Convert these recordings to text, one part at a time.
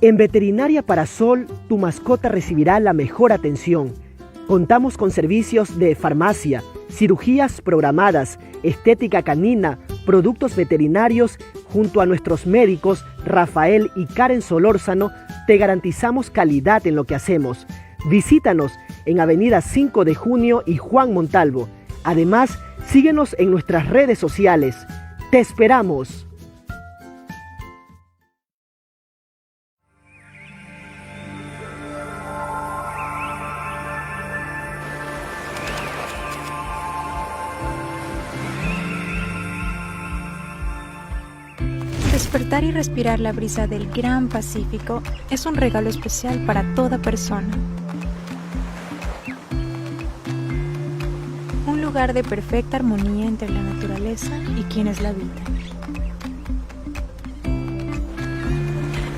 En Veterinaria Parasol, tu mascota recibirá la mejor atención. Contamos con servicios de farmacia, cirugías programadas, estética canina, productos veterinarios. Junto a nuestros médicos, Rafael y Karen Solórzano, te garantizamos calidad en lo que hacemos. Visítanos en Avenida 5 de Junio y Juan Montalvo. Además, síguenos en nuestras redes sociales. ¡Te esperamos! Despertar y respirar la brisa del Gran Pacífico es un regalo especial para toda persona. Un lugar de perfecta armonía entre la naturaleza y quienes la habitan.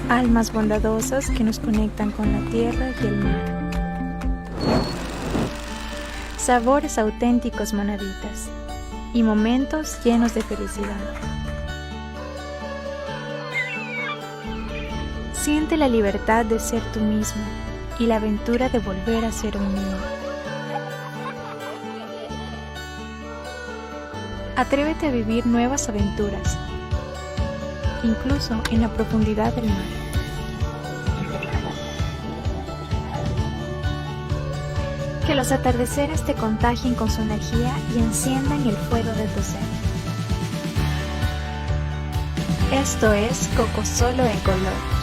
Almas bondadosas que nos conectan con la tierra y el mar. Sabores auténticos manaditas y momentos llenos de felicidad. Siente la libertad de ser tú mismo y la aventura de volver a ser un niño. Atrévete a vivir nuevas aventuras, incluso en la profundidad del mar. Que los atardeceres te contagien con su energía y enciendan el fuego de tu ser. Esto es Coco Solo en color.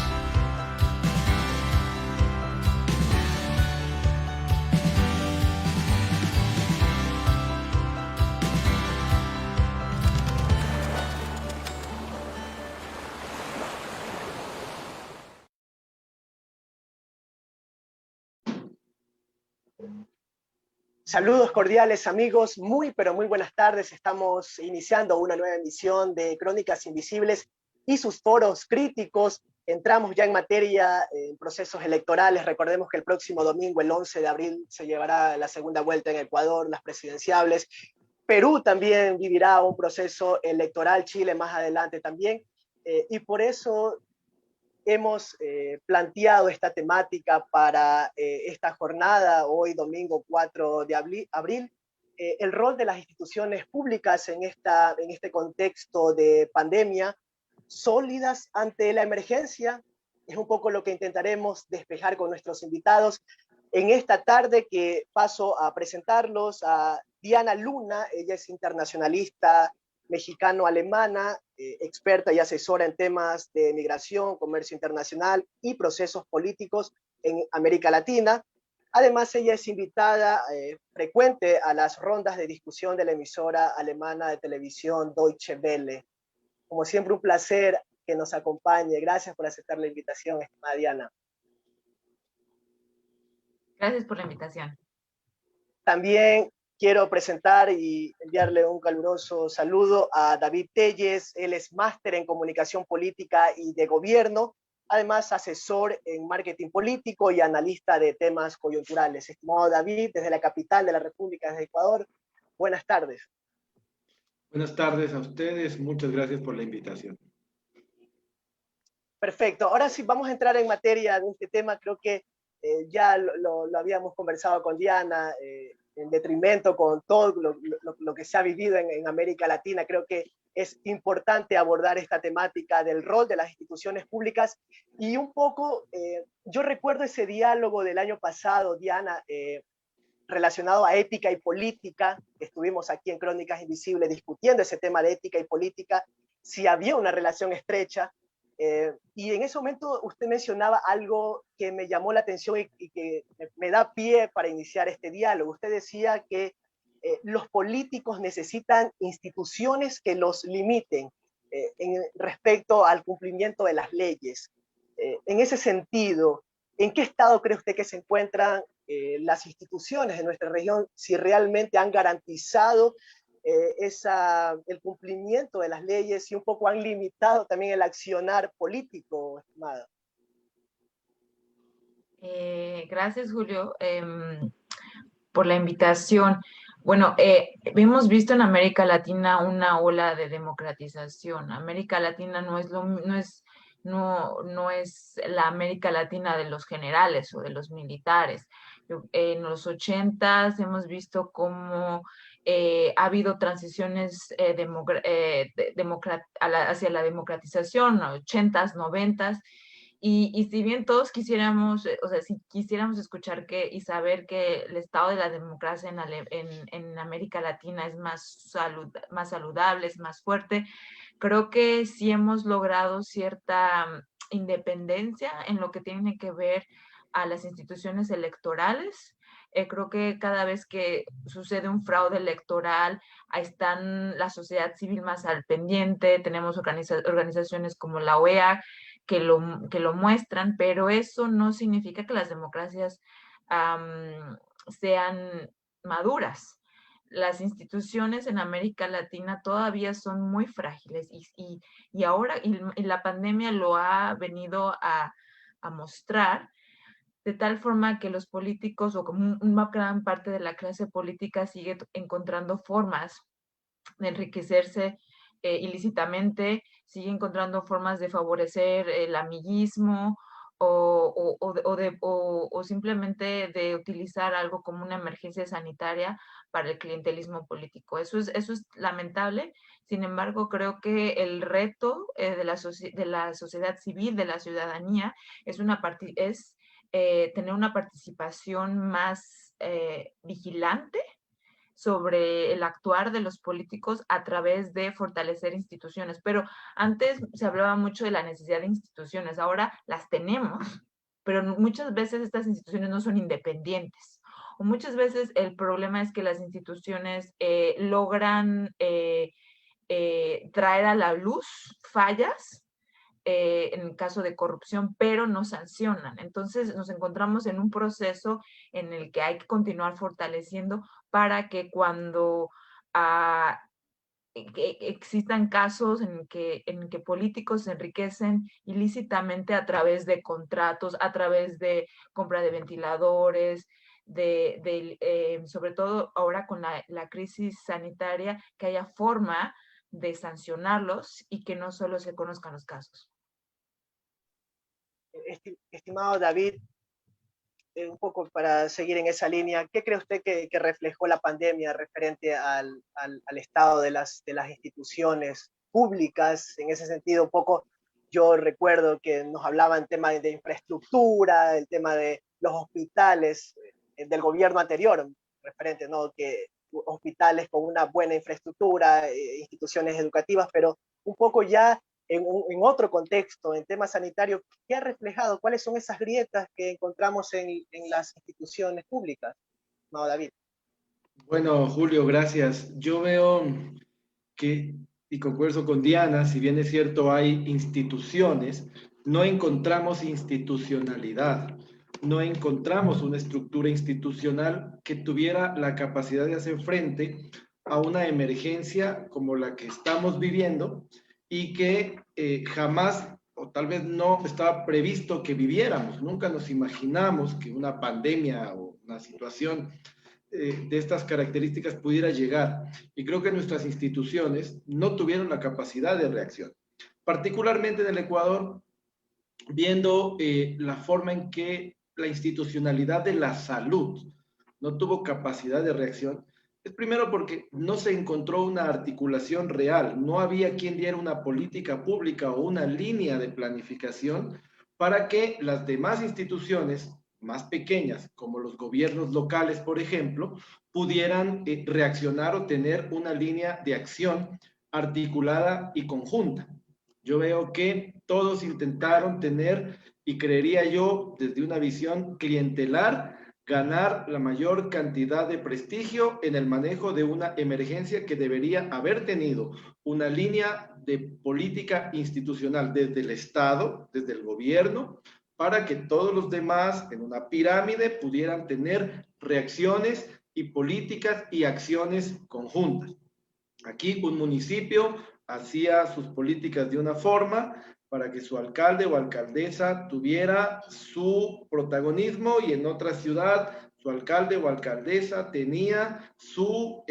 Saludos cordiales amigos, muy pero muy buenas tardes. Estamos iniciando una nueva emisión de Crónicas Invisibles y sus foros críticos. Entramos ya en materia en procesos electorales. Recordemos que el próximo domingo, el 11 de abril, se llevará la segunda vuelta en Ecuador, las presidenciables. Perú también vivirá un proceso electoral, Chile más adelante también. Y por eso hemos planteado esta temática para esta jornada, hoy domingo 4 de abril, el rol de las instituciones públicas en este contexto de pandemia, sólidas ante la emergencia. Es un poco lo que intentaremos despejar con nuestros invitados en esta tarde, que paso a presentarlos a Diana Luna. Ella es internacionalista mexicano-alemana, experta y asesora en temas de migración, comercio internacional y procesos políticos en América Latina. Además, ella es invitada frecuente a las rondas de discusión de la emisora alemana de televisión Deutsche Welle. Como siempre, un placer que nos acompañe. Gracias por aceptar la invitación, estimada Diana. Gracias por la invitación. También quiero presentar y enviarle un caluroso saludo a David Telles. Él es máster en comunicación política y de gobierno, además asesor en marketing político y analista de temas coyunturales. Estimado David, desde la capital de la República de Ecuador, buenas tardes. Buenas tardes a ustedes, muchas gracias por la invitación. Perfecto, ahora sí vamos a entrar en materia de este tema. Creo que ya lo habíamos conversado con Diana, en detrimento con todo lo que se ha vivido en América Latina. Creo que es importante abordar esta temática del rol de las instituciones públicas. Y un poco, yo recuerdo ese diálogo del año pasado, Diana, relacionado a ética y política. Estuvimos aquí en Crónicas Invisibles discutiendo ese tema de ética y política, si había una relación estrecha. Y en ese momento usted mencionaba algo que me llamó la atención y que me da pie para iniciar este diálogo. Usted decía que los políticos necesitan instituciones que los limiten respecto al cumplimiento de las leyes. En ese sentido, ¿en qué estado cree usted que se encuentran las instituciones de nuestra región, si realmente han garantizado el cumplimiento de las leyes y un poco han limitado también el accionar político, estimada? Gracias, Julio, por la invitación. Bueno, hemos visto en América Latina una ola de democratización. América Latina no no es la América Latina de los generales o de los militares. En los 80s hemos visto cómo ha habido transiciones hacia la democratización, 80s, 90s, y si bien todos quisiéramos, o sea, si quisiéramos escuchar y saber que el estado de la democracia en América Latina es más saludable, es más fuerte, creo que sí hemos logrado cierta independencia en lo que tiene que ver a las instituciones electorales. Creo que cada vez que sucede un fraude electoral, ahí están la sociedad civil más al pendiente, tenemos organizaciones como la OEA que lo muestran, pero eso no significa que las democracias sean maduras. Las instituciones en América Latina todavía son muy frágiles y ahora y la pandemia lo ha venido a mostrar, de tal forma que los políticos o como una gran parte de la clase política sigue encontrando formas de enriquecerse ilícitamente, sigue encontrando formas de favorecer el amiguismo o simplemente de utilizar algo como una emergencia sanitaria para el clientelismo político. Eso es lamentable. Sin embargo, creo que el reto de la sociedad civil, de la ciudadanía, es tener una participación más vigilante sobre el actuar de los políticos a través de fortalecer instituciones. Pero antes se hablaba mucho de la necesidad de instituciones, ahora las tenemos, pero muchas veces estas instituciones no son independientes. O muchas veces el problema es que las instituciones logran traer a la luz fallas en el caso de corrupción, pero no sancionan. Entonces nos encontramos en un proceso en el que hay que continuar fortaleciendo para que cuando que existan casos en que políticos se enriquecen ilícitamente a través de contratos, a través de compra de ventiladores, sobre todo ahora con la crisis sanitaria, que haya forma de sancionarlos y que no solo se conozcan los casos. Estimado David, un poco para seguir en esa línea, ¿qué cree usted que reflejó la pandemia referente al estado de las instituciones públicas? En ese sentido, un poco yo recuerdo que nos hablaban tema de infraestructura, el tema de los hospitales del gobierno anterior, referente, ¿no? Que hospitales con una buena infraestructura, instituciones educativas, pero un poco ya en otro contexto, en tema sanitario, ¿qué ha reflejado? ¿Cuáles son esas grietas que encontramos en las instituciones públicas? No, David. Bueno, Julio, gracias. Yo veo que, y concuerdo con Diana, si bien es cierto hay instituciones, no encontramos institucionalidad, no encontramos una estructura institucional que tuviera la capacidad de hacer frente a una emergencia como la que estamos viviendo y que jamás o tal vez no estaba previsto que viviéramos. Nunca nos imaginamos que una pandemia o una situación de estas características pudiera llegar. Y creo que nuestras instituciones no tuvieron la capacidad de reacción. Particularmente en el Ecuador, viendo la forma en que la institucionalidad de la salud no tuvo capacidad de reacción, es primero porque no se encontró una articulación real, no había quien diera una política pública o una línea de planificación para que las demás instituciones más pequeñas, como los gobiernos locales, por ejemplo, pudieran reaccionar o tener una línea de acción articulada y conjunta. Yo veo que todos intentaron tener, y creería yo, desde una visión clientelar, ganar la mayor cantidad de prestigio en el manejo de una emergencia que debería haber tenido una línea de política institucional desde el Estado, desde el gobierno, para que todos los demás en una pirámide pudieran tener reacciones y políticas y acciones conjuntas. Aquí un municipio hacía sus políticas de una forma para que su alcalde o alcaldesa tuviera su protagonismo y en otra ciudad su alcalde o alcaldesa tenía su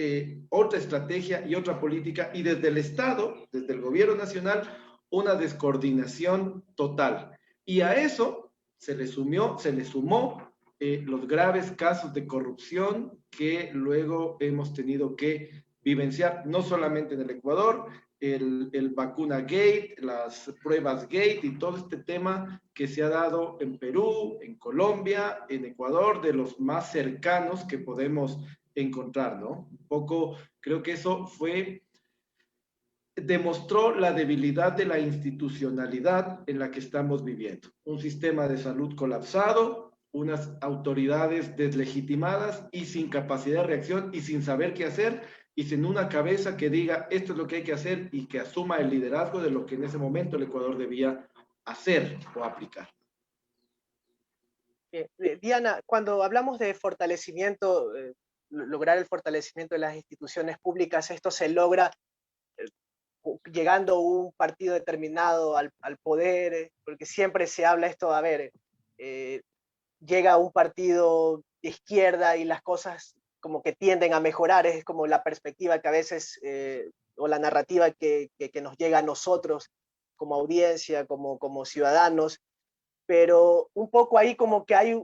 otra estrategia y otra política y desde el Estado, desde el gobierno nacional, una descoordinación total. Y a eso se le sumó los graves casos de corrupción que luego hemos tenido que vivenciar, no solamente en el Ecuador, el vacuna gate, las pruebas gate y todo este tema que se ha dado en Perú, en Colombia, en Ecuador, de los más cercanos que podemos encontrar, ¿no? Un poco, creo que eso demostró la debilidad de la institucionalidad en la que estamos viviendo. Un sistema de salud colapsado, unas autoridades deslegitimadas y sin capacidad de reacción y sin saber qué hacer y sin una cabeza que diga esto es lo que hay que hacer y que asuma el liderazgo de lo que en ese momento el Ecuador debía hacer o aplicar. Diana, cuando hablamos de fortalecimiento, lograr el fortalecimiento de las instituciones públicas, esto se logra llegando un partido determinado al poder, porque siempre se habla esto, a ver, llega un partido de izquierda y las cosas como que tienden a mejorar, es como la perspectiva que a veces, o la narrativa que nos llega a nosotros como audiencia, como ciudadanos, pero un poco ahí como que hay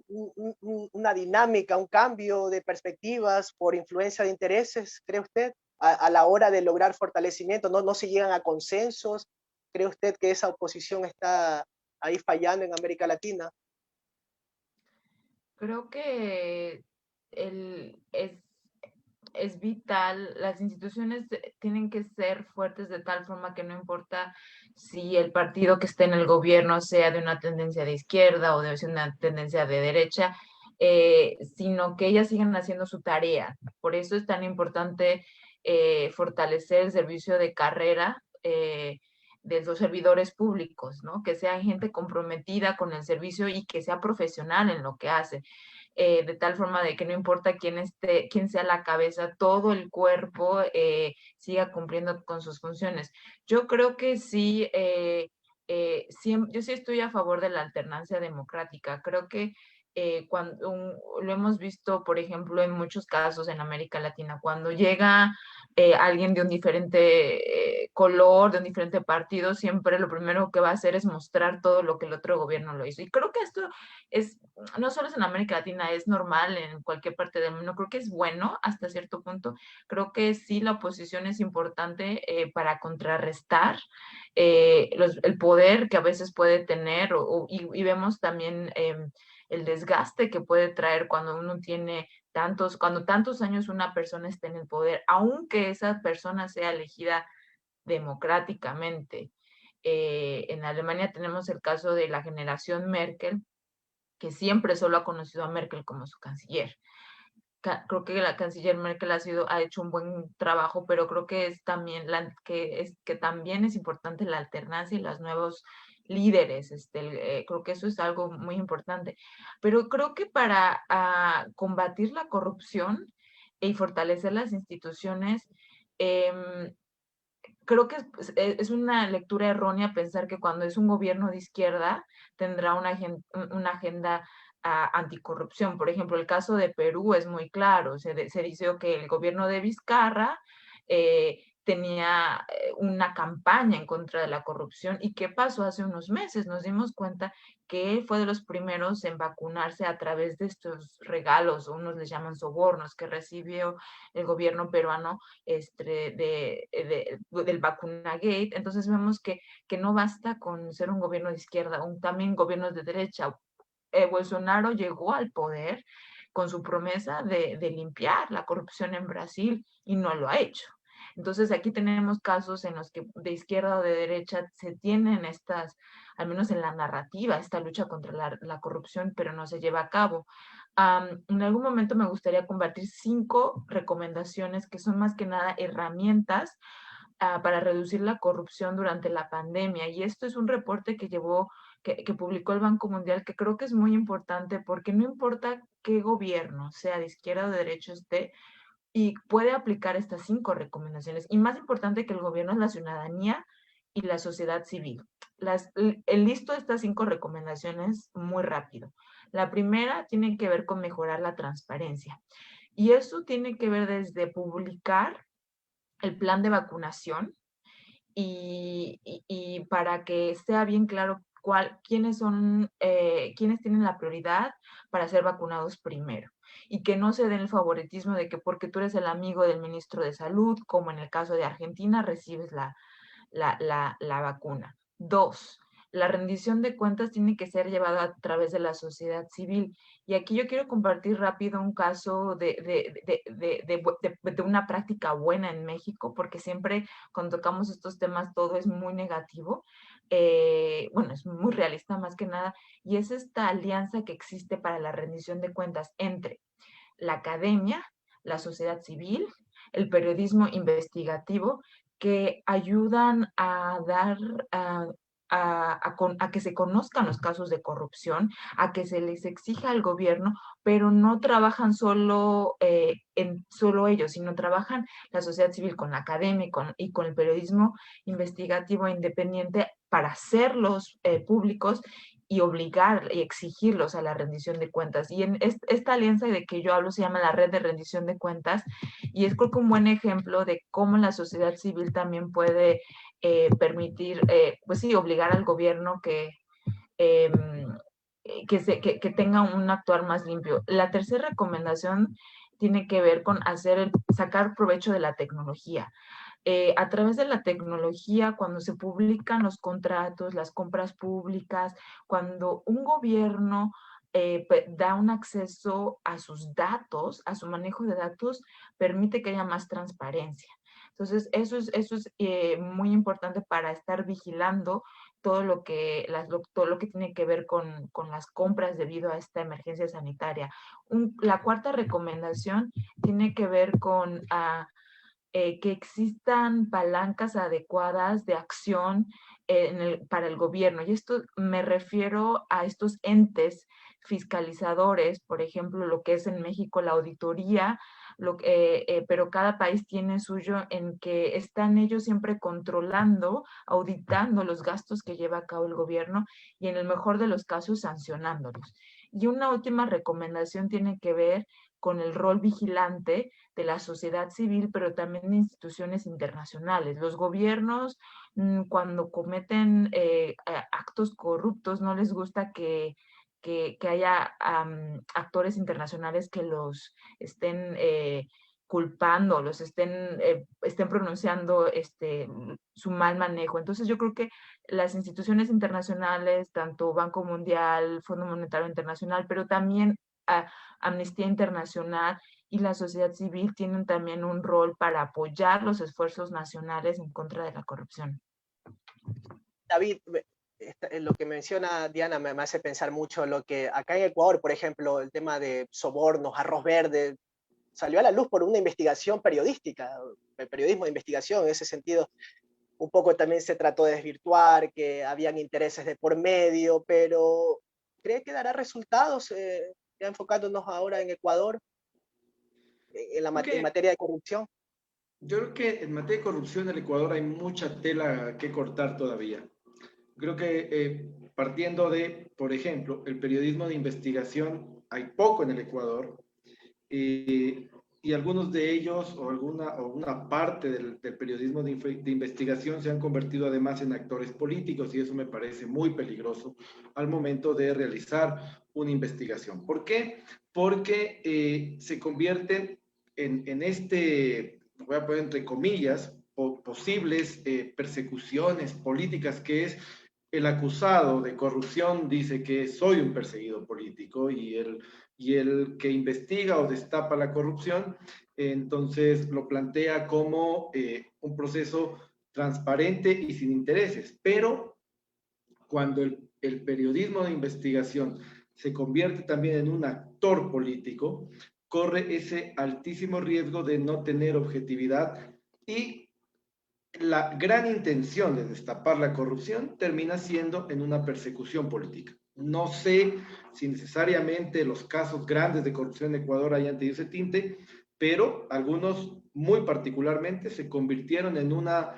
una dinámica, un cambio de perspectivas por influencia de intereses, ¿cree usted? A la hora de lograr fortalecimiento, no se llegan a consensos. ¿Cree usted que esa oposición está ahí fallando en América Latina? Creo que es vital, las instituciones tienen que ser fuertes de tal forma que no importa si el partido que esté en el gobierno sea de una tendencia de izquierda o de una tendencia de derecha, sino que ellas sigan haciendo su tarea. Por eso es tan importante fortalecer el servicio de carrera de los servidores públicos, ¿no? Que sea gente comprometida con el servicio y que sea profesional en lo que hace. De tal forma de que no importa quién sea la cabeza, todo el cuerpo siga cumpliendo con sus funciones. Yo creo que sí, yo sí estoy a favor de la alternancia democrática. Creo que lo hemos visto, por ejemplo, en muchos casos en América Latina, cuando llega alguien de un diferente color, de un diferente partido, siempre lo primero que va a hacer es mostrar todo lo que el otro gobierno lo hizo. Y creo que esto no solo es en América Latina, es normal en cualquier parte del mundo. Creo que es bueno hasta cierto punto. Creo que sí, la oposición es importante para contrarrestar el poder que a veces puede tener y vemos también el desgaste que puede traer cuando uno tiene cuando tantos años una persona está en el poder, aunque esa persona sea elegida democráticamente. En Alemania tenemos el caso de la generación Merkel, que siempre solo ha conocido a Merkel como su canciller. Creo que la canciller Merkel ha hecho un buen trabajo, pero creo que es también que también es importante la alternancia y los nuevos líderes. Creo que eso es algo muy importante. Pero creo que para combatir la corrupción y fortalecer las instituciones, creo que es una lectura errónea pensar que cuando es un gobierno de izquierda tendrá una agenda anticorrupción. Por ejemplo, el caso de Perú es muy claro. Se dice que el gobierno de Vizcarra tenía una campaña en contra de la corrupción. ¿Y qué pasó hace unos meses? Nos dimos cuenta que él fue de los primeros en vacunarse a través de estos regalos, o unos les llaman sobornos, que recibió el gobierno peruano del vacunagate. Entonces vemos que no basta con ser un gobierno de izquierda, también gobiernos de derecha. Bolsonaro llegó al poder con su promesa de limpiar la corrupción en Brasil y no lo ha hecho. Entonces aquí tenemos casos en los que de izquierda o de derecha se tienen al menos en la narrativa, esta lucha contra la corrupción, pero no se lleva a cabo. En algún momento me gustaría compartir 5 recomendaciones que son más que nada herramientas para reducir la corrupción durante la pandemia. Y esto es un reporte que publicó el Banco Mundial, que creo que es muy importante porque no importa qué gobierno, sea de izquierda o de derecha esté, y puede aplicar estas 5 recomendaciones. Y más importante que el gobierno es la ciudadanía y la sociedad civil. Listo estas 5 recomendaciones muy rápido. La primera tiene que ver con mejorar la transparencia. Y eso tiene que ver desde publicar el plan de vacunación y para que sea bien claro quiénes tienen la prioridad para ser vacunados primero, y que no se den el favoritismo de que porque tú eres el amigo del ministro de Salud, como en el caso de Argentina, recibes la vacuna. 2, la rendición de cuentas tiene que ser llevada a través de la sociedad civil. Y aquí yo quiero compartir rápido un caso de una práctica buena en México, porque siempre cuando tocamos estos temas todo es muy negativo. Bueno, es muy realista más que nada, y es esta alianza que existe para la rendición de cuentas entre la academia, la sociedad civil, el periodismo investigativo, que ayudan a dar a que se conozcan los casos de corrupción, a que se les exija al gobierno, pero no trabajan solo ellos, sino trabajan la sociedad civil con la academia y con el periodismo investigativo independiente para hacerlos públicos y obligar y exigirlos a la rendición de cuentas. Y en esta alianza de que yo hablo se llama la Red de Rendición de Cuentas, y es creo que un buen ejemplo de cómo la sociedad civil también puede permitir, pues sí, obligar al gobierno eh, que tenga un actuar más limpio. La tercera recomendación tiene que ver con sacar provecho de la tecnología. A través de la tecnología, cuando se publican los contratos, las compras públicas, cuando un gobierno da un acceso a sus datos, a su manejo de datos, permite que haya más transparencia. Entonces, eso es muy importante para estar vigilando todo lo que tiene que ver con las compras debido a esta emergencia sanitaria. La cuarta recomendación tiene que ver con que existan palancas adecuadas de acción para el gobierno. Y esto me refiero a estos entes fiscalizadores, por ejemplo, lo que es en México la auditoría, pero cada país tiene suyo, en que están ellos siempre controlando, auditando los gastos que lleva a cabo el gobierno y en el mejor de los casos sancionándolos. Y una última recomendación tiene que ver con el rol vigilante de la sociedad civil, pero también de instituciones internacionales. Los gobiernos, cuando cometen actos corruptos, no les gusta que haya actores internacionales que los estén culpando, estén pronunciando su mal manejo. Entonces yo creo que las instituciones internacionales, tanto Banco Mundial, Fondo Monetario Internacional, pero también Amnistía Internacional y la sociedad civil tienen también un rol para apoyar los esfuerzos nacionales en contra de la corrupción. David, lo que menciona Diana me hace pensar mucho lo que acá en Ecuador, por ejemplo, el tema de sobornos, arroz verde, salió a la luz por una investigación periodística, el periodismo de investigación. En ese sentido, un poco también se trató de desvirtuar, que habían intereses de por medio, pero ¿cree que dará resultados, ya enfocándonos ahora en Ecuador, en materia de corrupción? Yo creo que en materia de corrupción en el Ecuador hay mucha tela que cortar todavía. Creo que partiendo de, por ejemplo, el periodismo de investigación, hay poco en el Ecuador, y algunos de ellos o una parte del periodismo de investigación se han convertido además en actores políticos, y eso me parece muy peligroso al momento de realizar una investigación. ¿Por qué? Porque se convierten en voy a poner entre comillas, posibles persecuciones políticas, que es el acusado de corrupción dice que soy un perseguido político, y el que investiga o destapa la corrupción, entonces lo plantea como un proceso transparente y sin intereses. Pero cuando el periodismo de investigación se convierte también en un actor político, corre ese altísimo riesgo de no tener objetividad, y la gran intención de destapar la corrupción termina siendo en una persecución política. No sé si necesariamente los casos grandes de corrupción en Ecuador hayan tenido ese tinte, pero algunos muy particularmente se convirtieron en una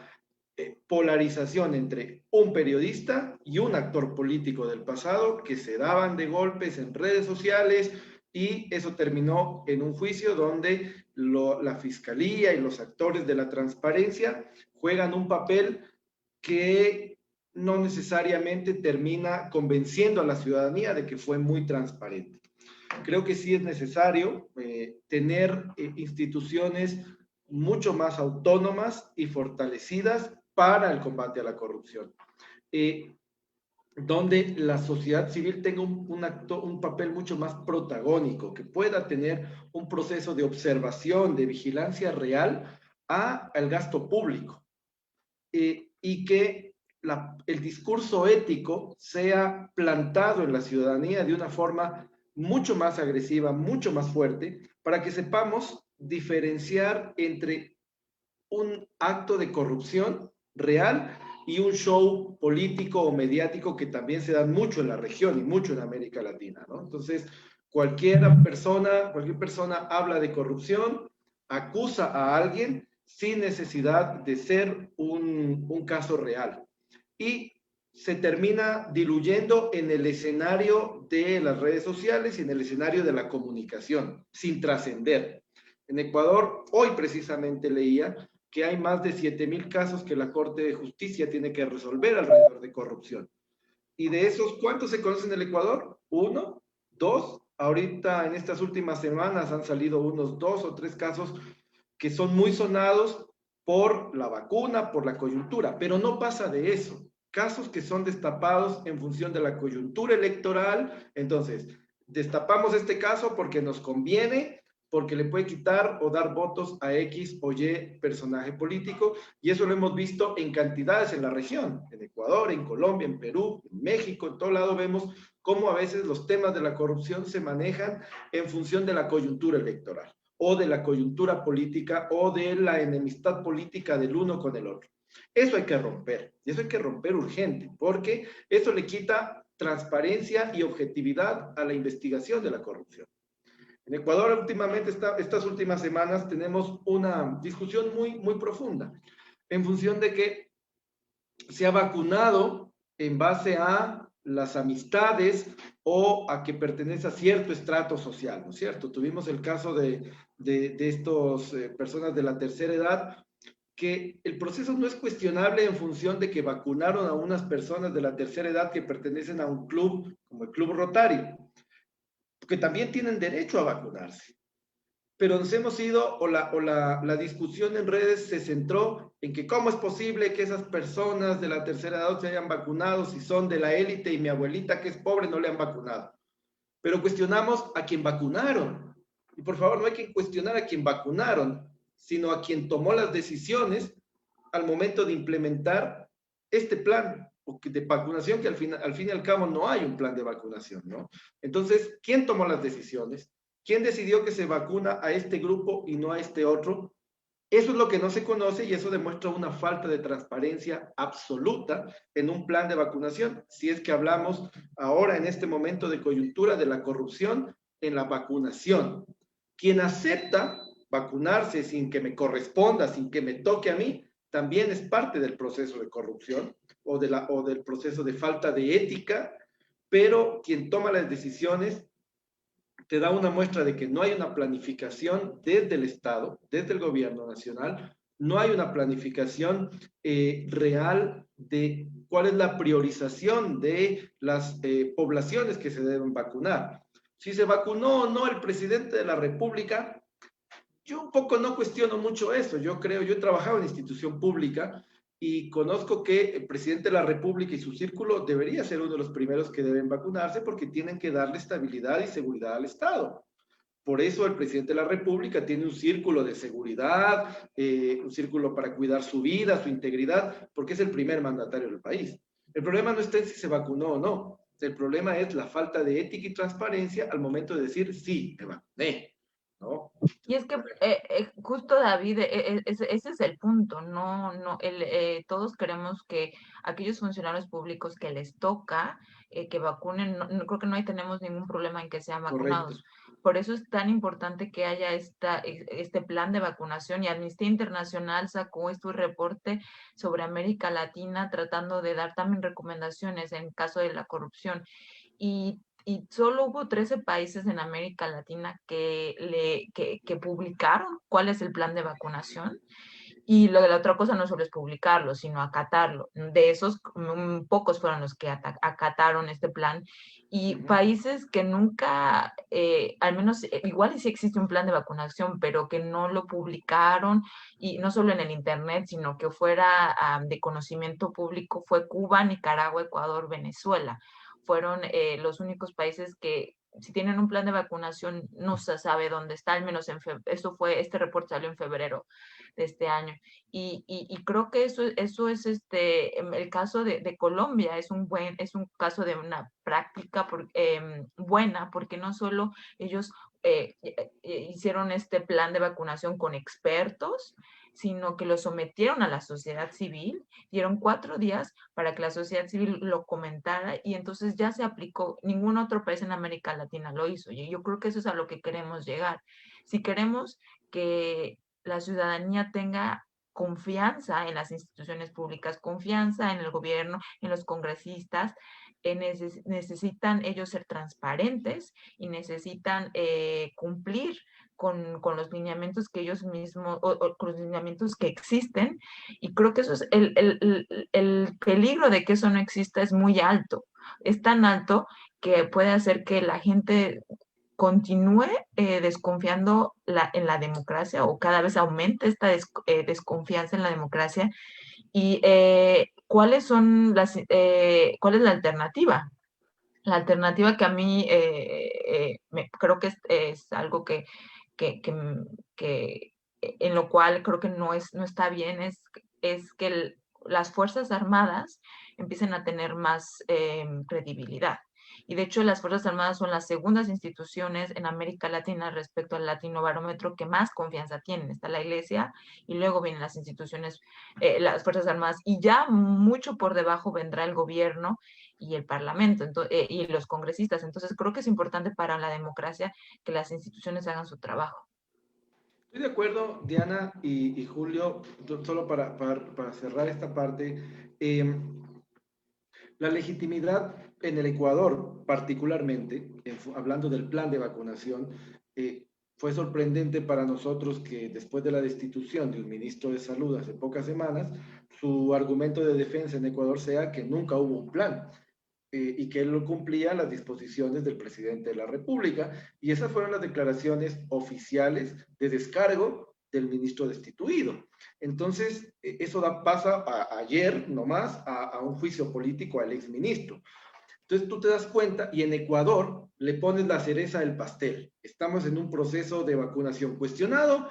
polarización entre un periodista y un actor político del pasado, que se daban de golpes en redes sociales, y eso terminó en un juicio donde la fiscalía y los actores de la transparencia juegan un papel que no necesariamente termina convenciendo a la ciudadanía de que fue muy transparente. Creo que sí es necesario tener instituciones mucho más autónomas y fortalecidas para el combate a la corrupción, donde la sociedad civil tenga un papel mucho más protagónico, que pueda tener un proceso de observación, de vigilancia real al gasto público, y que el discurso ético sea plantado en la ciudadanía de una forma mucho más agresiva, mucho más fuerte, para que sepamos diferenciar entre un acto de corrupción real y un show político o mediático que también se da mucho en la región y mucho en América Latina, ¿no? Entonces, cualquier persona habla de corrupción, acusa a alguien sin necesidad de ser un caso real. Y se termina diluyendo en el escenario de las redes sociales y en el escenario de la comunicación, sin trascender. En Ecuador, hoy precisamente leía que hay más de 7,000 casos que la Corte de Justicia tiene que resolver alrededor de corrupción. Y de esos, ¿cuántos se conocen en el Ecuador? ¿1? ¿2? Ahorita, en estas últimas semanas, han salido unos 2 o 3 casos que son muy sonados por la vacuna, por la coyuntura, pero no pasa de eso. Casos que son destapados en función de la coyuntura electoral. Entonces, destapamos este caso porque nos conviene, porque le puede quitar o dar votos a X o Y personaje político, y eso lo hemos visto en cantidades en la región, en Ecuador, en Colombia, en Perú, en México, en todo lado vemos cómo a veces los temas de la corrupción se manejan en función de la coyuntura electoral, o de la coyuntura política, o de la enemistad política del uno con el otro. Eso hay que romper, y eso hay que romper urgente, porque eso le quita transparencia y objetividad a la investigación de la corrupción. En Ecuador, últimamente, estas últimas semanas, tenemos una discusión muy profunda, en función de que se ha vacunado en base a las amistades o a que pertenece a cierto estrato social, ¿no es cierto? Tuvimos el caso de estas personas de la tercera edad, que el proceso no es cuestionable en función de que vacunaron a unas personas de la tercera edad que pertenecen a un club, como el Club Rotario, que también tienen derecho a vacunarse. Pero nos hemos ido, la discusión en redes se centró en que cómo es posible que esas personas de la tercera edad se hayan vacunado si son de la élite y mi abuelita que es pobre no le han vacunado. Pero cuestionamos a quien vacunaron. Y por favor, no hay que cuestionar a quien vacunaron, sino a quien tomó las decisiones al momento de implementar este plan de vacunación, que al fin y al cabo no hay un plan de vacunación, ¿no? Entonces, ¿quién tomó las decisiones? ¿Quién decidió que se vacuna a este grupo y no a este otro? Eso es lo que no se conoce y eso demuestra una falta de transparencia absoluta en un plan de vacunación. Si es que hablamos ahora en este momento de coyuntura de la corrupción en la vacunación. Quien acepta vacunarse sin que me corresponda, sin que me toque a mí, también es parte del proceso de corrupción o del proceso de falta de ética, pero quien toma las decisiones te da una muestra de que no hay una planificación desde el Estado, desde el gobierno nacional, no hay una planificación real de cuál es la priorización de las poblaciones que se deben vacunar. Si se vacunó o no el presidente de la República, yo un poco no cuestiono mucho eso. Yo he trabajado en institución pública y conozco que el presidente de la República y su círculo debería ser uno de los primeros que deben vacunarse porque tienen que darle estabilidad y seguridad al Estado. Por eso el presidente de la República tiene un círculo de seguridad, un círculo para cuidar su vida, su integridad, porque es el primer mandatario del país. El problema no está en si se vacunó o no. El problema es la falta de ética y transparencia al momento de decir, sí, me vacuné, ¿no? Y es que justo David, ese es el punto, todos queremos que aquellos funcionarios públicos que les toca que vacunen, creo que tenemos ningún problema en que sean vacunados. Correcto. Por eso es tan importante que haya este plan de vacunación, y Amnistía Internacional sacó este reporte sobre América Latina tratando de dar también recomendaciones en caso de la corrupción. Y solo hubo 13 países en América Latina que publicaron cuál es el plan de vacunación. Y la otra cosa no solo es publicarlo, sino acatarlo. De esos, pocos fueron los que acataron este plan. Y países que nunca, al menos, igual sí existe un plan de vacunación, pero que no lo publicaron, y no solo en el Internet, sino que fuera de conocimiento público, fue Cuba, Nicaragua, Ecuador, Venezuela. Fueron los únicos países que, si tienen un plan de vacunación, no se sabe dónde está, al menos este reporte salió en febrero de este año. Y creo que eso es el caso de Colombia, es un caso de una práctica buena, porque no solo ellos hicieron este plan de vacunación con expertos, sino que lo sometieron a la sociedad civil, dieron 4 días para que la sociedad civil lo comentara y entonces ya se aplicó. Ningún otro país en América Latina lo hizo, y yo creo que eso es a lo que queremos llegar. Si queremos que la ciudadanía tenga confianza en las instituciones públicas, confianza en el gobierno, en los congresistas, necesitan ellos ser transparentes y necesitan cumplir con los lineamientos que ellos mismos, o con los lineamientos que existen, y creo que eso es el peligro de que eso no exista es muy alto, es tan alto que puede hacer que la gente continúe desconfiando en la democracia, o cada vez aumente esta desconfianza en la democracia. Y ¿cuál es la alternativa? La alternativa que a mí creo que es algo que, que, que en lo cual creo que no está bien, es que las Fuerzas Armadas empiecen a tener más credibilidad. Y de hecho las Fuerzas Armadas son las segundas instituciones en América Latina respecto al Latinobarómetro que más confianza tienen. Está la Iglesia y luego vienen las instituciones, las Fuerzas Armadas, y ya mucho por debajo vendrá el gobierno y el Parlamento, y los congresistas. Entonces creo que es importante para la democracia que las instituciones hagan su trabajo. Estoy de acuerdo, Diana y Julio, solo para cerrar esta parte. La legitimidad en el Ecuador, particularmente, hablando del plan de vacunación, fue sorprendente para nosotros que después de la destitución del ministro de Salud hace pocas semanas, su argumento de defensa en Ecuador sea que nunca hubo un plan. Y que él no cumplía las disposiciones del presidente de la República. Y esas fueron las declaraciones oficiales de descargo del ministro destituido. Entonces, eso pasa ayer nomás a un juicio político al exministro. Entonces tú te das cuenta, y en Ecuador le pones la cereza del pastel. Estamos en un proceso de vacunación cuestionado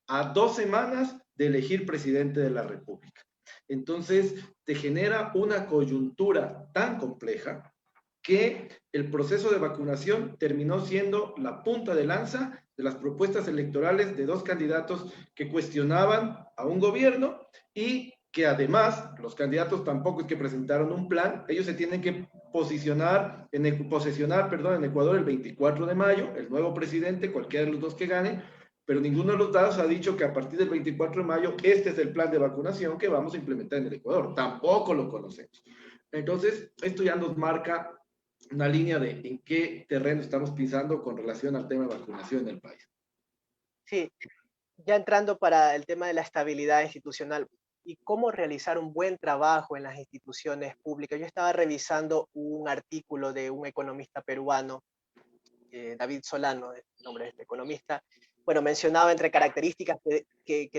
a 2 semanas de elegir presidente de la República. Entonces, te genera una coyuntura tan compleja que el proceso de vacunación terminó siendo la punta de lanza de las propuestas electorales de 2 candidatos que cuestionaban a un gobierno, y que además los candidatos tampoco es que presentaron un plan. Ellos se tienen que posesionar en Ecuador el 24 de mayo, el nuevo presidente, cualquiera de los 2 que gane, pero ninguno de los datos ha dicho que a partir del 24 de mayo este es el plan de vacunación que vamos a implementar en el Ecuador. Tampoco lo conocemos. Entonces, esto ya nos marca una línea de en qué terreno estamos pisando con relación al tema de vacunación en el país. Sí, ya entrando para el tema de la estabilidad institucional y cómo realizar un buen trabajo en las instituciones públicas. Yo estaba revisando un artículo de un economista peruano, David Solano, el nombre de este economista. Bueno, mencionaba entre características que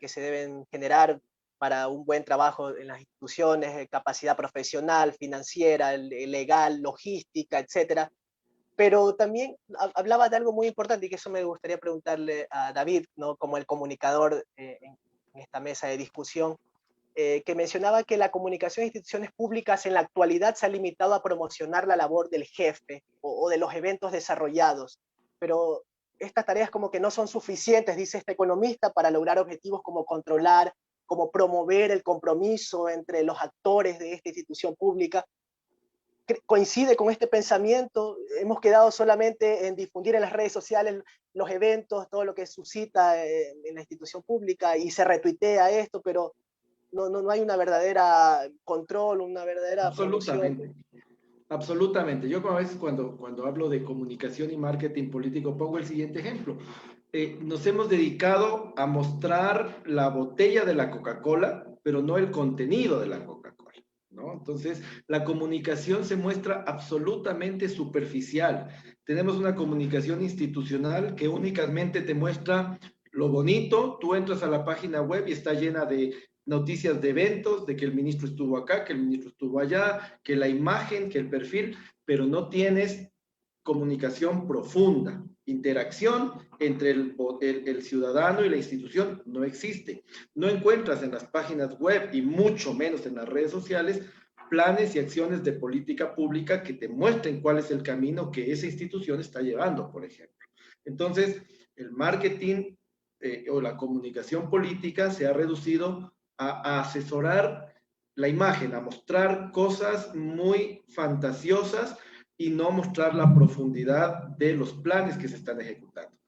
se deben generar para un buen trabajo en las instituciones: capacidad profesional, financiera, legal, logística, etcétera. Pero también hablaba de algo muy importante, y que eso me gustaría preguntarle a David, ¿no? Como el comunicador en esta mesa de discusión, que mencionaba que la comunicación de instituciones públicas en la actualidad se ha limitado a promocionar la labor del jefe o de los eventos desarrollados, pero estas tareas como que no son suficientes, dice este economista, para lograr objetivos como controlar, como promover el compromiso entre los actores de esta institución pública. Coincide con este pensamiento. Hemos quedado solamente en difundir en las redes sociales los eventos, todo lo que suscita en la institución pública, y se retuitea esto, pero no hay una verdadera control, una verdadera Absolutamente. promoción. Absolutamente. Yo a veces cuando hablo de comunicación y marketing político pongo el siguiente ejemplo. nos hemos dedicado a mostrar la botella de la Coca-Cola, pero no el contenido de la Coca-Cola, ¿no? Entonces, la comunicación se muestra absolutamente superficial. Tenemos una comunicación institucional que únicamente te muestra lo bonito. Tú entras a la página web y está llena de noticias de eventos, de que el ministro estuvo acá, que el ministro estuvo allá, que la imagen, que el perfil, pero no tienes comunicación profunda, interacción entre el ciudadano y la institución no existe. No encuentras en las páginas web y mucho menos en las redes sociales planes y acciones de política pública que te muestren cuál es el camino que esa institución está llevando, por ejemplo. Entonces, el marketing o la comunicación política se ha reducido a asesorar la imagen, a mostrar cosas muy fantasiosas y no mostrar la profundidad de los planes que se están ejecutando.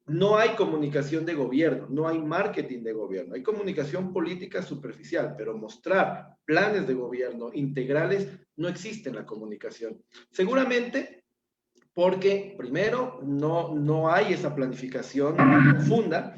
No hay comunicación de gobierno, no hay marketing de gobierno, hay comunicación política superficial, pero mostrar planes de gobierno integrales no existe en la comunicación. Seguramente porque, primero, no hay esa planificación profunda.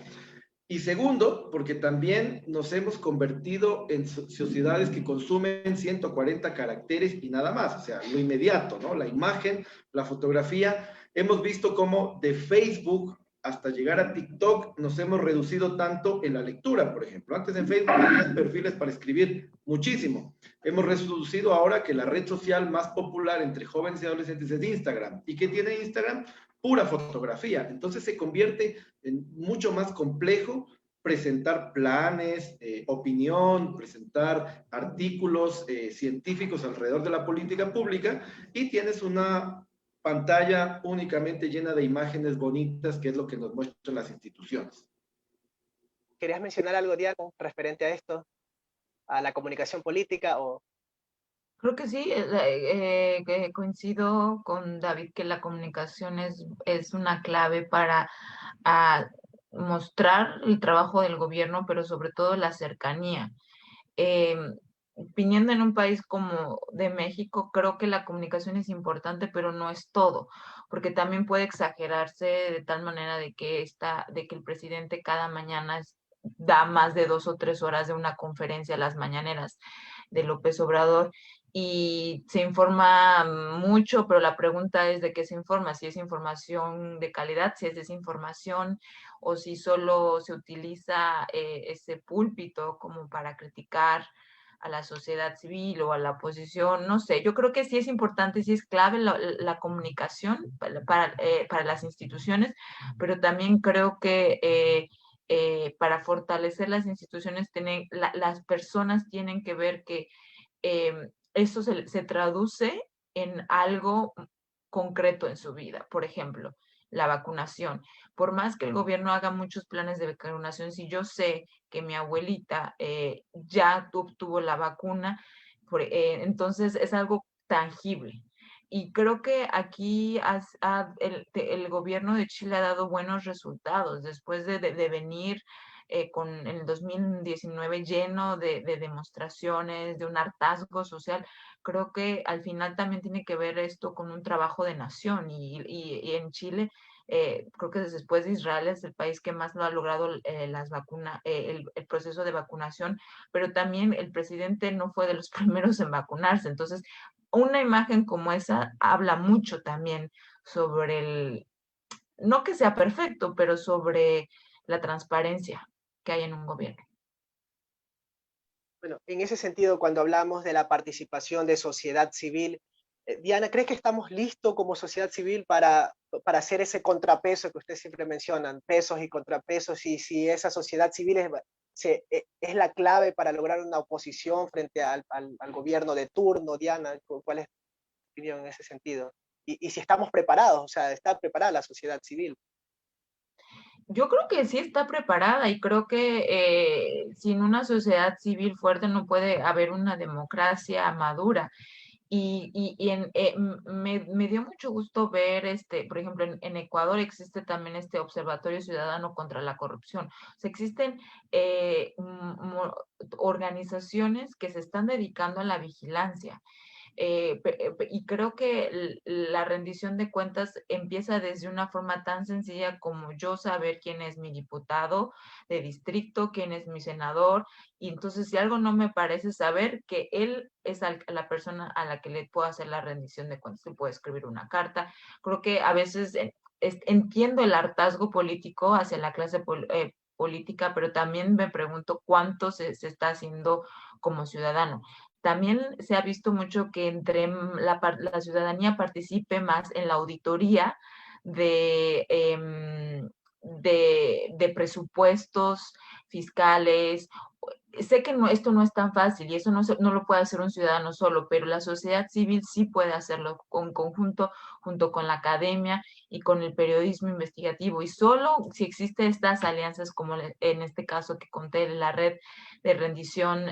Y segundo, porque también nos hemos convertido en sociedades que consumen 140 caracteres y nada más, o sea, lo inmediato, ¿no? La imagen, la fotografía. Hemos visto cómo de Facebook hasta llegar a TikTok nos hemos reducido tanto en la lectura, por ejemplo. Antes en Facebook tenías perfiles para escribir muchísimo. Hemos reducido ahora que la red social más popular entre jóvenes y adolescentes es Instagram. ¿Y qué tiene Instagram? Pura fotografía. Entonces se convierte en mucho más complejo presentar planes, opinión, presentar artículos científicos alrededor de la política pública y tienes una pantalla únicamente llena de imágenes bonitas, que es lo que nos muestran las instituciones. ¿Querías mencionar algo, Diana, referente a esto, a la comunicación política? O... Creo que sí, que coincido con David que la comunicación es una clave para mostrar el trabajo del gobierno, pero sobre todo la cercanía. Eh, Viniendo en un país como de México, creo que la comunicación es importante, pero no es todo, porque también puede exagerarse de tal manera de que el presidente cada mañana da más de 2 o 3 horas de una conferencia a las mañaneras de López Obrador y se informa mucho, pero la pregunta es de qué se informa, si es información de calidad, si es desinformación o si solo se utiliza ese púlpito como para criticar a la sociedad civil o a la oposición, no sé, yo creo que sí es importante, sí es clave la comunicación para las instituciones, pero también creo que para fortalecer las instituciones, las personas tienen que ver que eso se traduce en algo concreto en su vida. Por ejemplo, la vacunación. Por más que el gobierno haga muchos planes de vacunación, si yo sé que mi abuelita ya obtuvo la vacuna, entonces es algo tangible. Y creo que aquí el gobierno de Chile ha dado buenos resultados después de venir con el 2019 lleno de demostraciones, de un hartazgo social. Creo que al final también tiene que ver esto con un trabajo de nación y en Chile creo que después de Israel es el país que más lo ha logrado el proceso de vacunación, pero también el presidente no fue de los primeros en vacunarse. Entonces, una imagen como esa habla mucho también sobre no que sea perfecto, pero sobre la transparencia que hay en un gobierno. Bueno, en ese sentido, cuando hablamos de la participación de sociedad civil, Diana, ¿crees que estamos listos como sociedad civil para hacer ese contrapeso que ustedes siempre mencionan, pesos y contrapesos, y si esa sociedad civil es la clave para lograr una oposición frente al gobierno de turno? Diana, ¿cuál es tu opinión en ese sentido? Y si estamos preparados, o sea, ¿está preparada la sociedad civil? Yo creo que sí está preparada y creo que sin una sociedad civil fuerte no puede haber una democracia madura. Me dio mucho gusto ver, por ejemplo, en Ecuador existe también este Observatorio Ciudadano contra la Corrupción. O sea, existen organizaciones que se están dedicando a la vigilancia. Y creo que la rendición de cuentas empieza desde una forma tan sencilla como yo saber quién es mi diputado de distrito, quién es mi senador, y entonces si algo no me parece, saber que él es la persona a la que le puedo hacer la rendición de cuentas, le puedo escribir una carta. Creo que a veces entiendo el hartazgo político hacia la clase política, pero también me pregunto cuánto se está haciendo como ciudadano. También se ha visto mucho que entre la ciudadanía participe más en la auditoría de, de presupuestos fiscales. Sé que esto no es tan fácil y eso no lo puede hacer un ciudadano solo, pero la sociedad civil sí puede hacerlo en conjunto, junto con la academia y con el periodismo investigativo. Y solo si existen estas alianzas, como en este caso que conté, la red de rendición,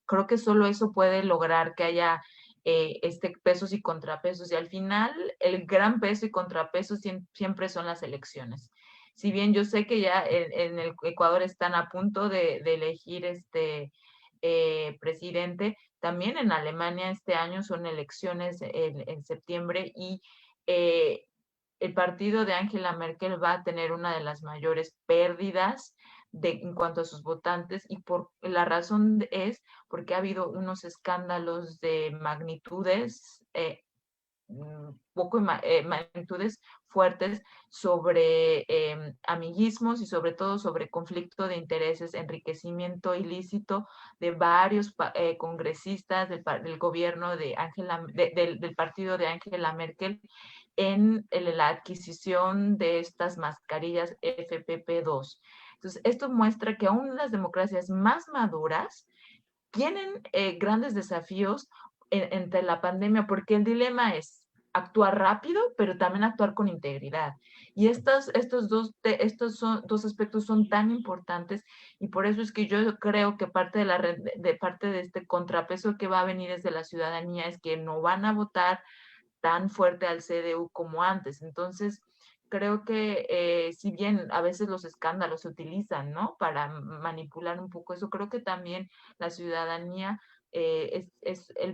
creo que solo eso puede lograr que haya pesos y contrapesos. Y al final, el gran peso y contrapeso siempre son las elecciones. Si bien yo sé que ya en el Ecuador están a punto de elegir presidente, también en Alemania este año son elecciones en septiembre y eh, el partido de Angela Merkel va a tener una de las mayores pérdidas en cuanto a sus votantes, y por la razón es porque ha habido unos escándalos de magnitudes magnitudes fuertes sobre amiguismos y sobre todo sobre conflicto de intereses, enriquecimiento ilícito de varios congresistas del gobierno de del partido de Angela Merkel en la adquisición de estas mascarillas FFP2. Entonces, esto muestra que aún las democracias más maduras tienen grandes desafíos entre la pandemia, porque el dilema es actuar rápido, pero también actuar con integridad. Y estos dos aspectos son tan importantes, y por eso es que yo creo que parte de este contrapeso que va a venir desde la ciudadanía es que no van a votar tan fuerte al CDU como antes. Entonces, creo que si bien a veces los escándalos se utilizan, ¿no?, para manipular un poco eso, creo que también la ciudadanía,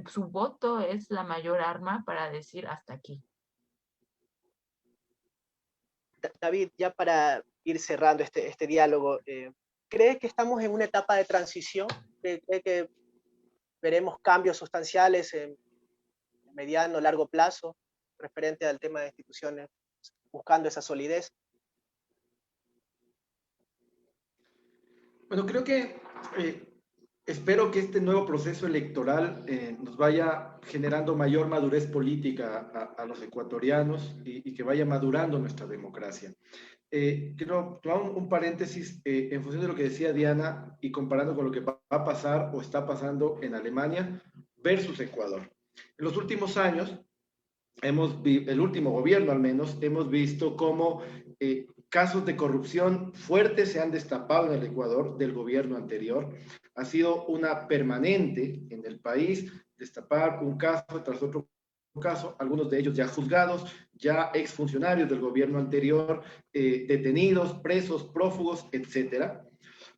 su voto es la mayor arma para decir hasta aquí. David, ya para ir cerrando este diálogo, ¿cree que estamos en una etapa de transición? ¿Cree que veremos cambios sustanciales en mediano o largo plazo referente al tema de instituciones buscando esa solidez? Bueno, creo que espero que este nuevo proceso electoral nos vaya generando mayor madurez política a los ecuatorianos y que vaya madurando nuestra democracia. Quiero tomar un paréntesis en función de lo que decía Diana y comparando con lo que va a pasar o está pasando en Alemania versus Ecuador. En los últimos años, el último gobierno al menos, hemos visto cómo casos de corrupción fuertes se han destapado en el Ecuador del gobierno anterior. Ha sido una permanente en el país, destapar un caso tras otro caso, algunos de ellos ya juzgados, ya exfuncionarios del gobierno anterior, detenidos, presos, prófugos, etcétera.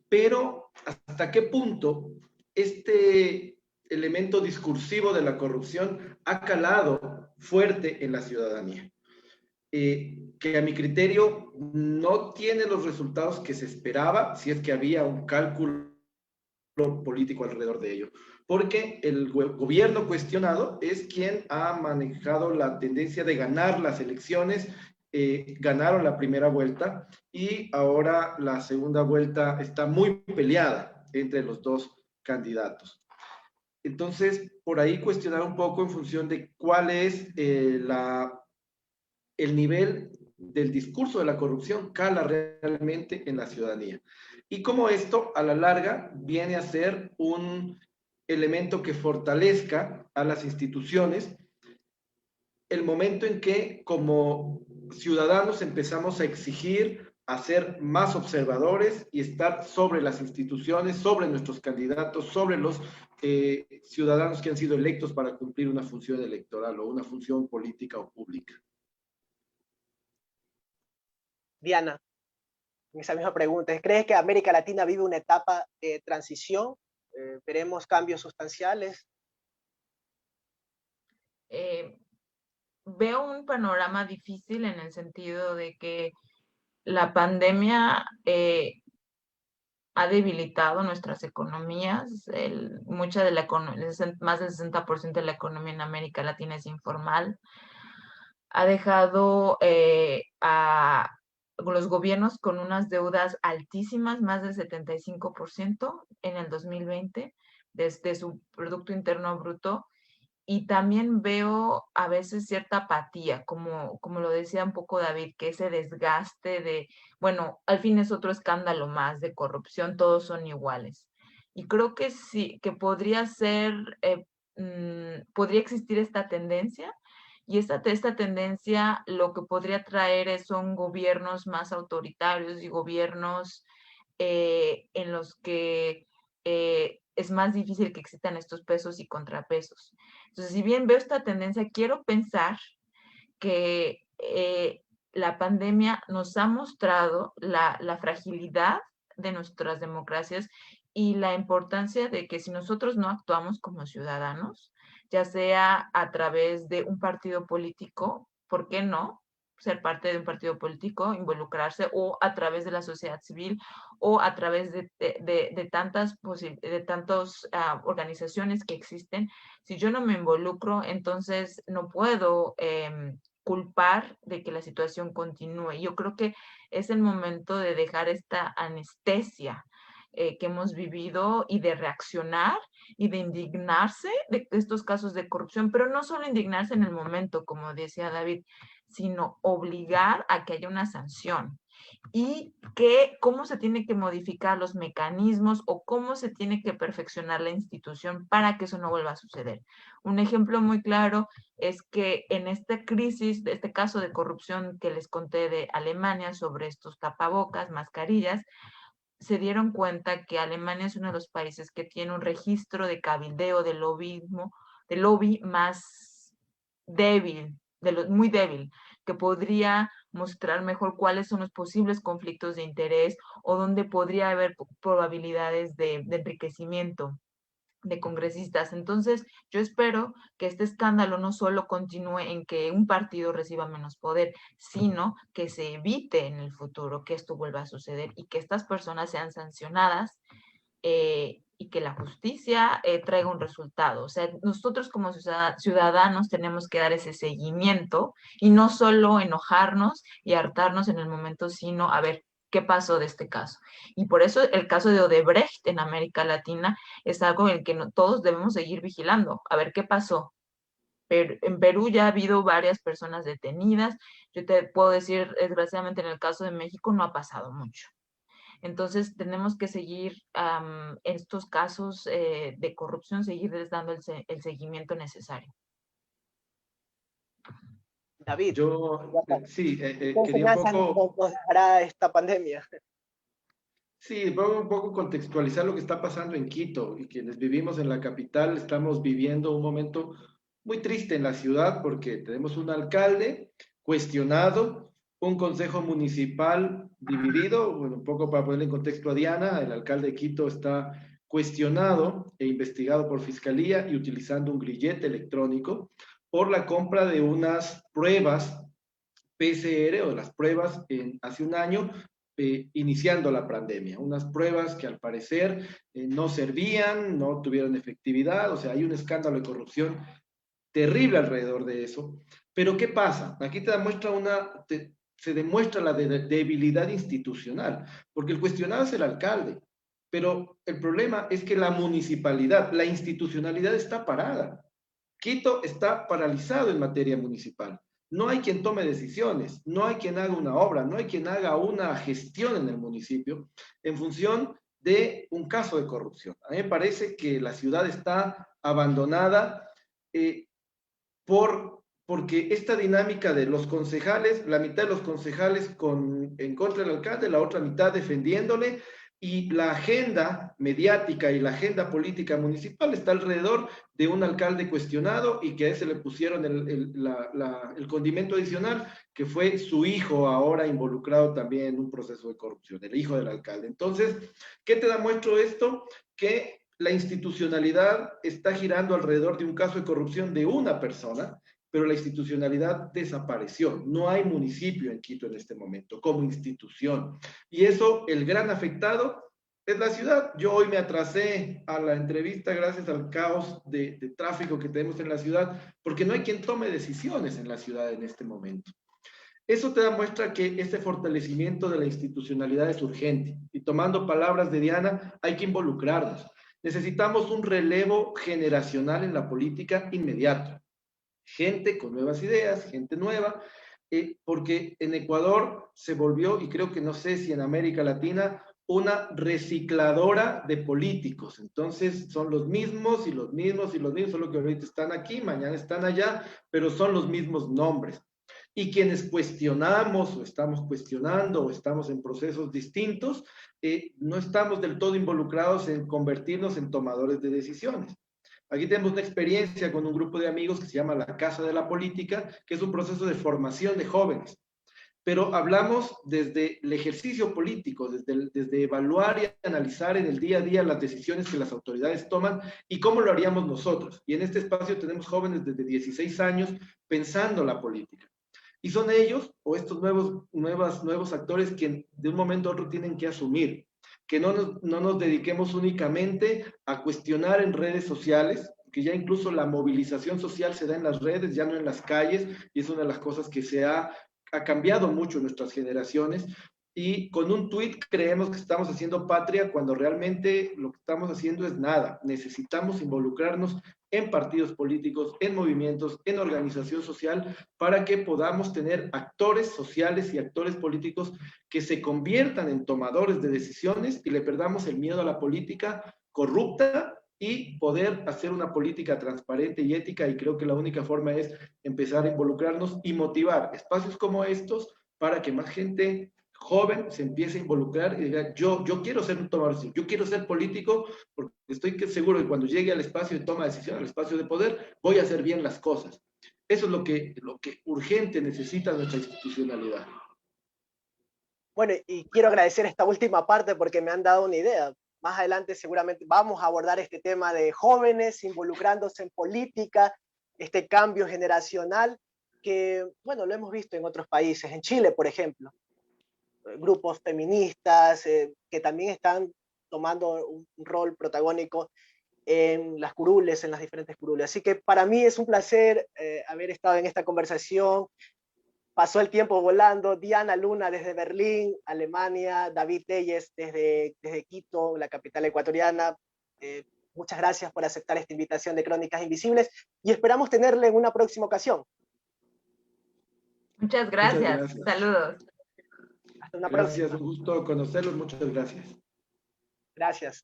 Pero ¿hasta qué punto este elemento discursivo de la corrupción ha calado fuerte en la ciudadanía? Que a mi criterio no tiene los resultados que se esperaba si es que había un cálculo político alrededor de ello. Porque el gobierno cuestionado es quien ha manejado la tendencia de ganar las elecciones, ganaron la primera vuelta y ahora la segunda vuelta está muy peleada entre los dos candidatos. Entonces, por ahí cuestionar un poco en función de cuál es el nivel del discurso de la corrupción cala realmente en la ciudadanía. Y cómo esto, a la larga, viene a ser un elemento que fortalezca a las instituciones el momento en que, como ciudadanos, empezamos a exigir a ser más observadores y estar sobre las instituciones, sobre nuestros candidatos, sobre los ciudadanos que han sido electos para cumplir una función electoral o una función política o pública. Diana, esa misma pregunta. ¿Crees que América Latina vive una etapa de transición? ¿Veremos cambios sustanciales? veo un panorama difícil en el sentido de que la pandemia ha debilitado nuestras economías. Mucha de la más del 60% de la economía en América Latina es informal. Ha dejado a los gobiernos con unas deudas altísimas, más del 75% en el 2020, desde su Producto Interno Bruto. Y también veo a veces cierta apatía, como lo decía un poco David, que ese desgaste de, bueno, al fin es otro escándalo más de corrupción, todos son iguales. Y creo que sí, que podría ser, podría existir esta tendencia, y esta tendencia lo que podría traer son gobiernos más autoritarios y gobiernos en los que es más difícil que existan estos pesos y contrapesos. Entonces, si bien veo esta tendencia, quiero pensar que la pandemia nos ha mostrado la fragilidad de nuestras democracias y la importancia de que si nosotros no actuamos como ciudadanos, ya sea a través de un partido político, ¿por qué no? Ser parte de un partido político, involucrarse, o a través de la sociedad civil, o a través de tantas organizaciones que existen. Si yo no me involucro, entonces no puedo culpar de que la situación continúe. Yo creo que es el momento de dejar esta anestesia que hemos vivido y de reaccionar y de indignarse de estos casos de corrupción, pero no solo indignarse en el momento, como decía David, sino obligar a que haya una sanción y cómo se tiene que modificar los mecanismos o cómo se tiene que perfeccionar la institución para que eso no vuelva a suceder. Un ejemplo muy claro es que en esta crisis, de este caso de corrupción que les conté de Alemania sobre estos tapabocas, mascarillas, se dieron cuenta que Alemania es uno de los países que tiene un registro de cabildeo, de lobby más débil, muy débil, que podría mostrar mejor cuáles son los posibles conflictos de interés o dónde podría haber probabilidades de enriquecimiento de congresistas. Entonces, yo espero que este escándalo no solo continúe en que un partido reciba menos poder, sino que se evite en el futuro que esto vuelva a suceder y que estas personas sean sancionadas y que la justicia traiga un resultado. O sea, nosotros como ciudadanos tenemos que dar ese seguimiento y no solo enojarnos y hartarnos en el momento, sino a ver qué pasó de este caso. Y por eso el caso de Odebrecht en América Latina es algo en el que todos debemos seguir vigilando, a ver qué pasó. Pero en Perú ya ha habido varias personas detenidas. Yo te puedo decir, desgraciadamente en el caso de México no ha pasado mucho. Entonces tenemos que seguir estos casos de corrupción, seguirles dando el seguimiento necesario. David, Sí, ¿qué quería un enseñanzas poco... nos dejará esta pandemia? Sí, voy un poco contextualizar lo que está pasando en Quito, y quienes vivimos en la capital estamos viviendo un momento muy triste en la ciudad porque tenemos un alcalde cuestionado, un consejo municipal dividido. Bueno, un poco para ponerle en contexto a Diana, el alcalde de Quito está cuestionado e investigado por fiscalía y utilizando un grillete electrónico por la compra de unas pruebas PCR, o las pruebas hace un año, iniciando la pandemia. Unas pruebas que al parecer no servían, no tuvieron efectividad. O sea, hay un escándalo de corrupción terrible alrededor de eso. Pero ¿qué pasa? Aquí se demuestra la debilidad institucional, porque el cuestionado es el alcalde, pero el problema es que la municipalidad, la institucionalidad está parada. Quito está paralizado en materia municipal. No hay quien tome decisiones, no hay quien haga una obra, no hay quien haga una gestión en el municipio en función de un caso de corrupción. A mí me parece que la ciudad está abandonada porque esta dinámica de los concejales, la mitad de los concejales en contra del alcalde, la otra mitad defendiéndole, y la agenda mediática y la agenda política municipal está alrededor de un alcalde cuestionado y que a ese le pusieron el condimento adicional, que fue su hijo ahora involucrado también en un proceso de corrupción, el hijo del alcalde. Entonces, ¿qué te demuestro esto? Que la institucionalidad está girando alrededor de un caso de corrupción de una persona pero la institucionalidad desapareció. No hay municipio en Quito en este momento como institución. Y eso, el gran afectado es la ciudad. Yo hoy me atrasé a la entrevista gracias al caos de tráfico que tenemos en la ciudad, porque no hay quien tome decisiones en la ciudad en este momento. Eso te da muestra que este fortalecimiento de la institucionalidad es urgente. Y tomando palabras de Diana, hay que involucrarnos. Necesitamos un relevo generacional en la política inmediato. Gente con nuevas ideas, gente nueva, porque en Ecuador se volvió, y creo que no sé si en América Latina, una recicladora de políticos. Entonces son los mismos y los mismos y los mismos, solo que ahorita están aquí, mañana están allá, pero son los mismos nombres. Y quienes cuestionamos o estamos cuestionando o estamos en procesos distintos, no estamos del todo involucrados en convertirnos en tomadores de decisiones. Aquí tenemos una experiencia con un grupo de amigos que se llama la Casa de la Política, que es un proceso de formación de jóvenes. Pero hablamos desde el ejercicio político, desde evaluar y analizar en el día a día las decisiones que las autoridades toman y cómo lo haríamos nosotros. Y en este espacio tenemos jóvenes desde 16 años pensando la política. Y son ellos o estos nuevos actores que de un momento a otro tienen que asumir que no nos dediquemos únicamente a cuestionar en redes sociales, que ya incluso la movilización social se da en las redes, ya no en las calles, y es una de las cosas que ha cambiado mucho en nuestras generaciones, y con un tuit creemos que estamos haciendo patria cuando realmente lo que estamos haciendo es nada. Necesitamos involucrarnos en partidos políticos, en movimientos, en organización social, para que podamos tener actores sociales y actores políticos que se conviertan en tomadores de decisiones y le perdamos el miedo a la política corrupta y poder hacer una política transparente y ética. Y creo que la única forma es empezar a involucrarnos y motivar espacios como estos para que más gente joven se empiece a involucrar y diga, yo quiero ser un tomador de decisión, yo quiero ser político porque estoy seguro que cuando llegue al espacio de toma de decisión, al espacio de poder, voy a hacer bien las cosas. Eso es lo que urgente necesita nuestra institucionalidad. Bueno, y quiero agradecer esta última parte porque me han dado una idea. Más adelante seguramente vamos a abordar este tema de jóvenes involucrándose en política, este cambio generacional que, bueno, lo hemos visto en otros países, en Chile, por ejemplo. Grupos feministas que también están tomando un rol protagónico en las curules, en las diferentes curules. Así que para mí es un placer haber estado en esta conversación. Pasó el tiempo volando. Diana Luna desde Berlín, Alemania, David Telles desde Quito, la capital ecuatoriana. Muchas gracias por aceptar esta invitación de Crónicas Invisibles y esperamos tenerle en una próxima ocasión. Muchas gracias. Saludos. Hasta una Gracias, próxima. un gusto conocerlos, muchas gracias. Gracias.